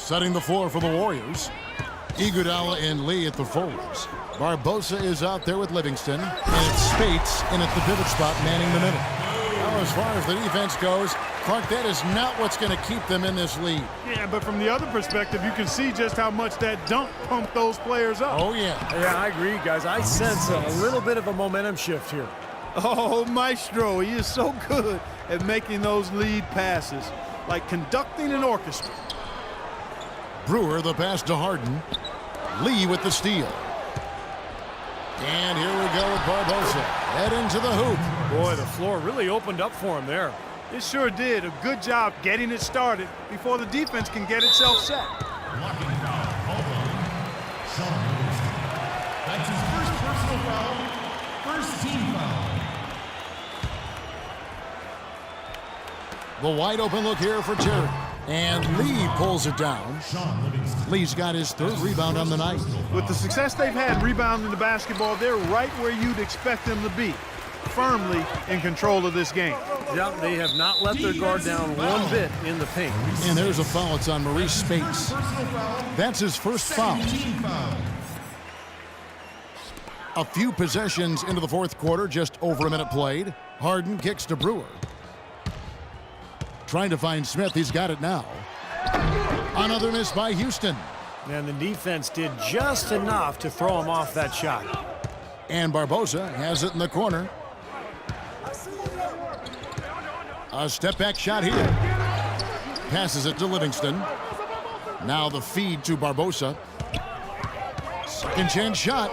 Setting the floor for the Warriors. Iguodala and Lee at the forwards. Barbosa is out there with Livingston. And it's Spates in at the pivot spot, manning the middle. Now, as far as the defense goes, Clark, that is not what's going to keep them in this lead. Yeah, but from the other perspective, you can see just how much that dunk pumped those players up. Oh, yeah. Yeah, I agree, guys. I sense a little bit of a momentum shift here. Oh, Maestro, he is so good at making those lead passes, like conducting an orchestra. Brewer the pass to Harden. Lee with the steal. And here we go with Barbosa. Head into the hoop. Boy, the floor really opened up for him there. It sure did. A good job getting it started before the defense can get itself set. Blocking foul called on Sean Livingston. That's his first personal foul, first team foul. The wide open look here for Terry. And Lee pulls it down. Sean Livingston. Lee's got his third rebound on the night. With the success they've had rebounding the basketball, they're right where you'd expect them to be, firmly in control of this game. Yeah, they have not let their guard down one bit in the paint. And there's a foul. It's on Maurice Spates. That's his first foul. A few possessions into the fourth quarter, just over a minute played. Harden kicks to Brewer. Trying to find Smith. He's got it now. Another miss by Houston. And the defense did just enough to throw him off that shot. And Barbosa has it in the corner. A step-back shot here. Passes it to Livingston. Now the feed to Barbosa. Second chance shot.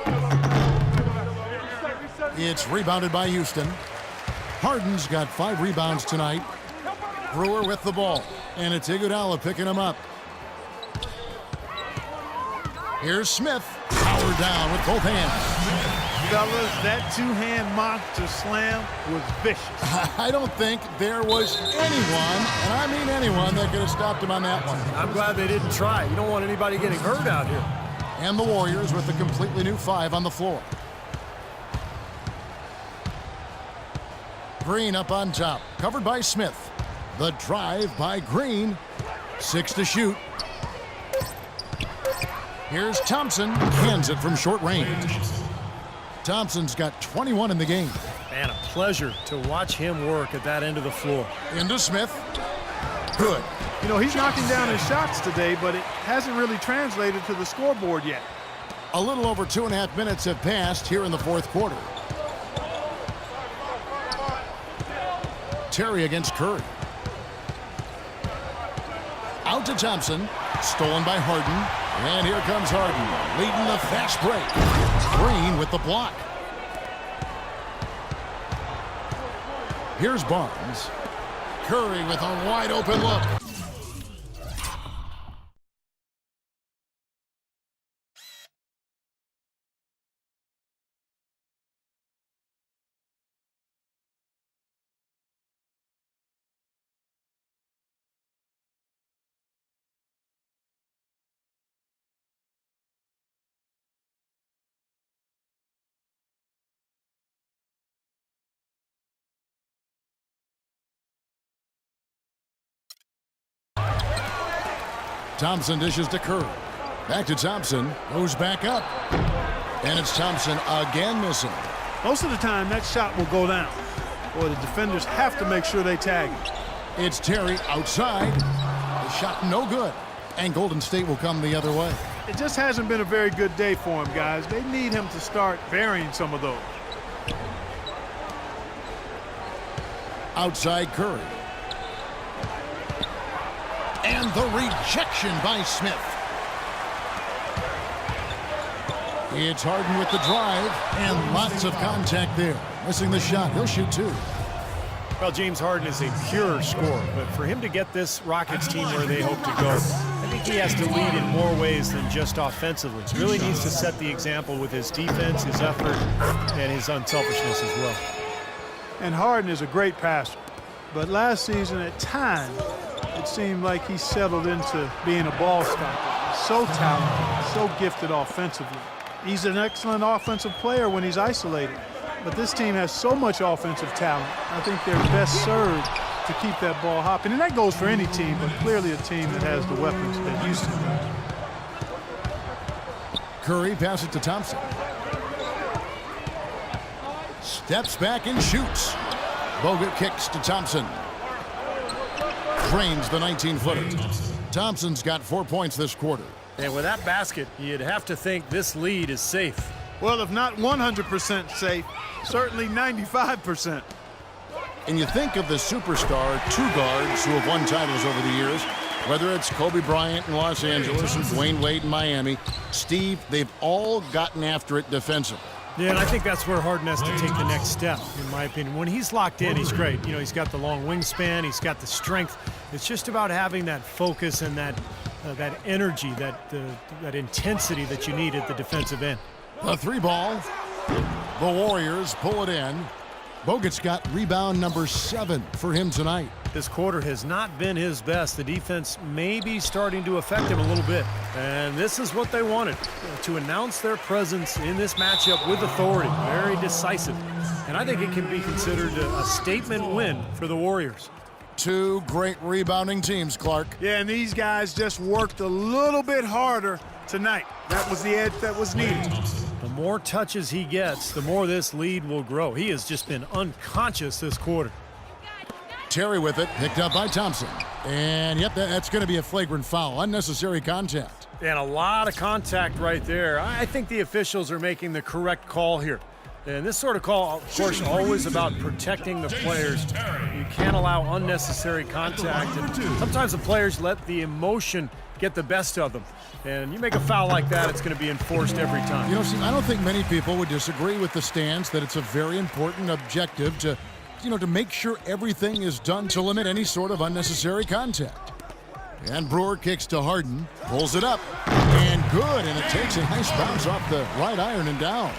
It's rebounded by Houston. Harden's got 5 rebounds tonight. Brewer with the ball. And it's Iguodala picking him up. Here's Smith. Powered down with both hands. Fellas, that two-hand monster slam was vicious. I don't think there was anyone, and I mean anyone, that could have stopped him on that one. I'm glad they didn't try. You don't want anybody getting hurt out here. And the Warriors with a completely new 5 on the floor. Green up on top, covered by Smith. The drive by Green. 6 to shoot. Here's Thompson. Hands it from short range. Thompson's got 21 in the game. Man, a pleasure to watch him work at that end of the floor. Into Smith. Good. You know, he's knocking down his shots today, but it hasn't really translated to the scoreboard yet. A little over 2.5 minutes have passed here in the fourth quarter. Terry against Curry. Out to Thompson. Stolen by Harden. And here comes Harden, leading the fast break. Green with the block. Here's Barnes. Curry with a wide open look. Thompson dishes to Curry. Back to Thompson. Goes back up. And it's Thompson again missing. Most of the time, that shot will go down. Boy, the defenders have to make sure they tag him. It's Terry outside. The shot no good. And Golden State will come the other way. It just hasn't been a very good day for him, guys. They need him to start varying some of those. Outside Curry. And the rejection by Smith. It's Harden with the drive, and lots of contact there. Missing the shot. He'll shoot 2. Well, James Harden is a pure scorer, but for him to get this Rockets team where they hope to go, I think he has to lead in more ways than just offensively. He really needs to set the example with his defense, his effort, and his unselfishness as well. And Harden is a great passer. But last season, at times, it seemed like he settled into being a ball stopper. So talented, so gifted offensively. He's an excellent offensive player when he's isolated. But this team has so much offensive talent. I think they're best served to keep that ball hopping. And that goes for any team, but clearly a team that has the weapons that Houston does. Curry passes it to Thompson. Steps back and shoots. Bogut kicks to Thompson. Drains the 19-footer. Thompson's got 4 points this quarter. And with that basket, you'd have to think this lead is safe. Well, if not 100% safe, certainly 95%. And you think of the superstar two guards who have won titles over the years, whether it's Kobe Bryant in Los Angeles and Dwayne Wade in Miami, Steve, they've all gotten after it defensively. Yeah, and I think that's where Harden has to take the next step, in my opinion. When he's locked in, he's great. You know, he's got the long wingspan, he's got the strength. It's just about having that focus and that energy, that intensity that you need at the defensive end. A 3-ball. The Warriors pull it in. Bogut's got rebound number 7 for him tonight. This quarter has not been his best. The defense may be starting to affect him a little bit. And this is what they wanted, to announce their presence in this matchup with authority. Very decisive. And I think it can be considered a statement win for the Warriors. Two great rebounding teams, Clark. Yeah, and these guys just worked a little bit harder tonight. That was the edge that was needed. The more touches he gets, the more this lead will grow. He has just been unconscious this quarter. Terry with it, picked up by Thompson. And yep, that's going to be a flagrant foul. Unnecessary contact. And a lot of contact right there. I think the officials are making the correct call here. And this sort of call, of course, always about protecting the players. You can't allow unnecessary contact. And sometimes the players let the emotion get the best of them. And you make a foul like that, it's going to be enforced every time. You know, Steve, I don't think many people would disagree with the stance that it's a very important objective to make sure everything is done to limit any sort of unnecessary contact. And Brewer kicks to Harden, pulls it up, and good, and it takes a nice bounce off the right iron and down.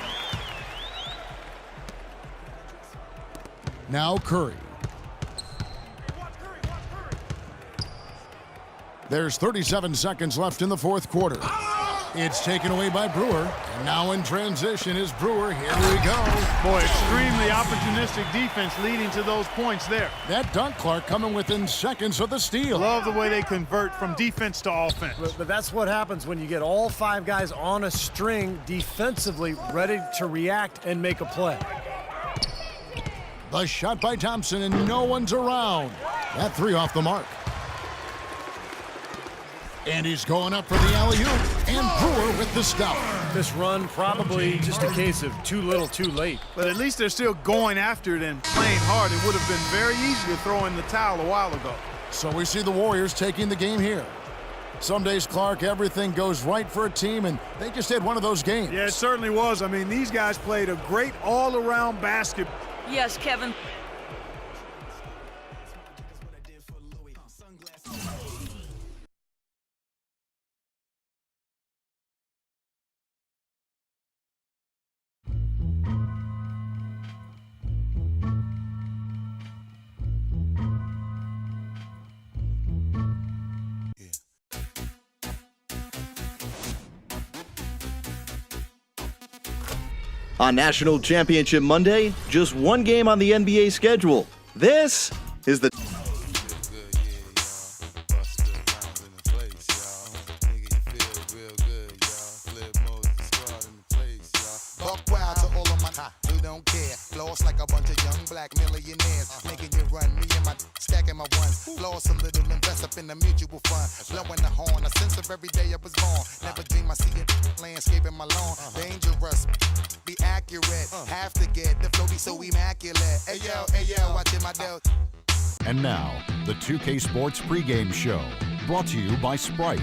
Now Curry. There's 37 seconds left in the fourth quarter. It's taken away by Brewer. And now in transition is Brewer. Here we go. Boy, extremely opportunistic defense leading to those points there. That dunk, Clark, coming within seconds of the steal. Love the way they convert from defense to offense. But that's what happens when you get all 5 guys on a string defensively ready to react and make a play. The shot by Thompson, and no one's around. That 3 off the mark. And he's going up for the alley-oop, and Brewer with the stop. This run probably just a case of too little, too late. But at least they're still going after it and playing hard. It would have been very easy to throw in the towel a while ago. So we see the Warriors taking the game here. Some days, Clark, everything goes right for a team, and they just had one of those games. Yeah, it certainly was. I mean, these guys played a great all-around basketball. Yes, Kevin. On National Championship Monday, just one game on the NBA schedule. This is the Buck wild to all of my who don't care. Floss like a bunch of young black millionaires. Making you run, me and my stacking my ones. Floss a little, invest up in the mutual fund. Blowing the horn, a sense of every day I was born. Never dream I see it, landscaping my lawn. Dangerous, be accurate. Have to get the flow be so immaculate. Hey yo, watching my del. And now, the 2K Sports pregame show, brought to you by Sprite.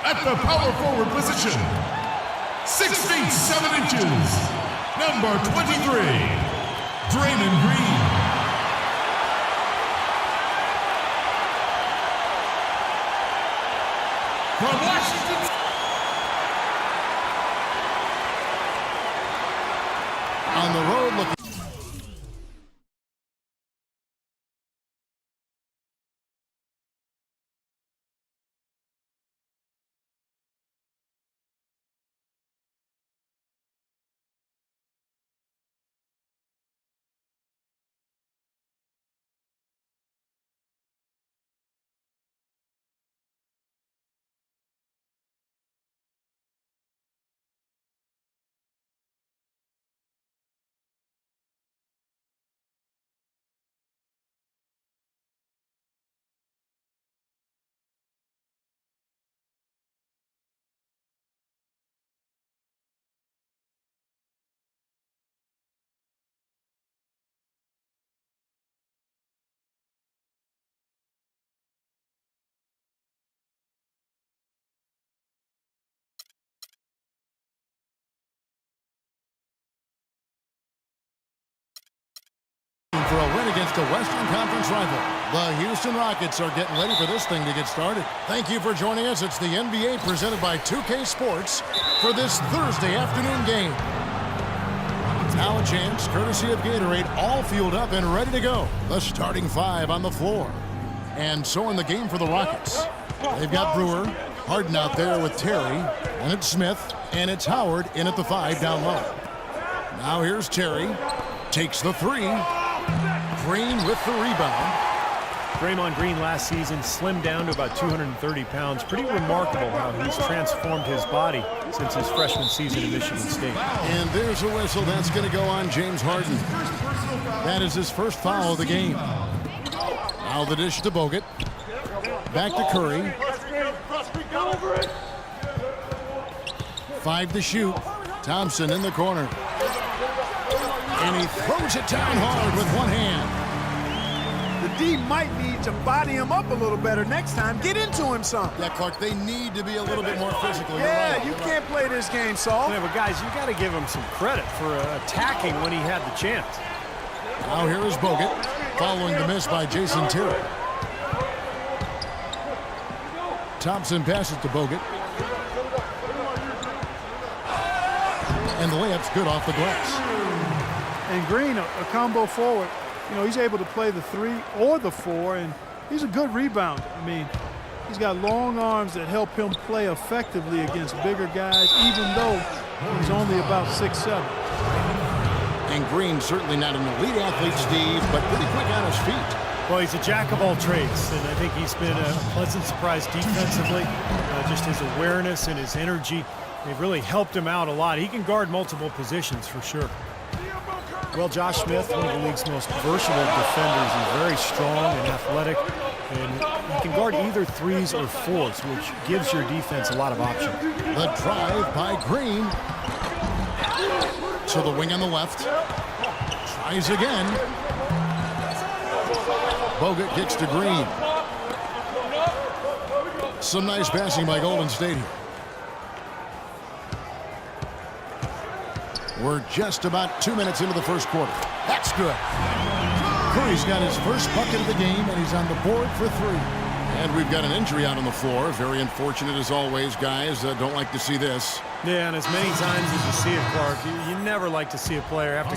At the power forward position, 6 feet 7 inches, number 23, Draymond Green. From Washington. On the road looking. For a win against a Western Conference rival. The Houston Rockets are getting ready for this thing to get started. Thank you for joining us. It's the NBA presented by 2K Sports for this Thursday afternoon game. Now a chance, courtesy of Gatorade, all fueled up and ready to go. The starting 5 on the floor. And so in the game for the Rockets. They've got Brewer, Harden out there with Terry, and it's Smith, and it's Howard in at the 5 down low. Now here's Terry, takes the 3. Green with the rebound. Draymond Green last season slimmed down to about 230 pounds. Pretty remarkable how he's transformed his body since his freshman season at Michigan State. And there's a whistle. That's going to go on James Harden. That is his first foul of the game. Now the dish to Bogut. Back to Curry. 5 to shoot. Thompson in the corner. And he throws it down hard with one hand. The D might need to body him up a little better next time. Get into him some. Yeah, Clark, they need to be a little bit more physical. Yeah, right. you can't play this game, Saul. Yeah, but guys, you got to give him some credit for attacking when he had the chance. Now here is Bogut, following the miss by Jason Terry. Thompson passes to Bogut. And the layup's good off the glass. And Green, a combo forward, you know, he's able to play the 3 or the 4, and he's a good rebounder. I mean, he's got long arms that help him play effectively against bigger guys, even though he's only about 6'7". And Green certainly not an elite athlete, Steve, but pretty quick on his feet. Well, he's a jack of all trades, and I think he's been a pleasant surprise defensively. Just his awareness and his energy, they've really helped him out a lot. He can guard multiple positions for sure. Well, Josh Smith, one of the league's most versatile defenders. He's very strong and athletic, and he can guard either 3s or 4s, which gives your defense a lot of options. The drive by Green. To the wing on the left. Tries again. Bogut kicks to Green. Some nice passing by Golden State here. We're just about 2 minutes into the first quarter. That's good. Curry's got his first bucket of the game, and he's on the board for 3. And we've got an injury out on the floor. Very unfortunate as always, guys. Don't like to see this. Yeah, and as many times as you see it, Clark, you never like to see a player have to